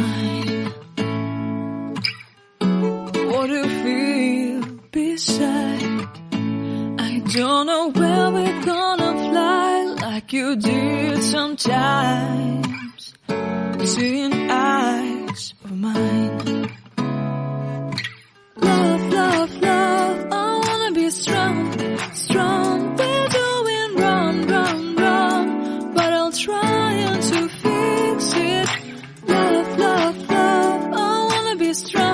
mine. What do you feel beside? I don't know where we're gonna fly like you did sometimes. Seeing eyes of mine. Love, love, love, I wanna be strong, strong. We're doing wrong, wrong, wrong, but I'll try to fix it. Love, love, love, I wanna be strong.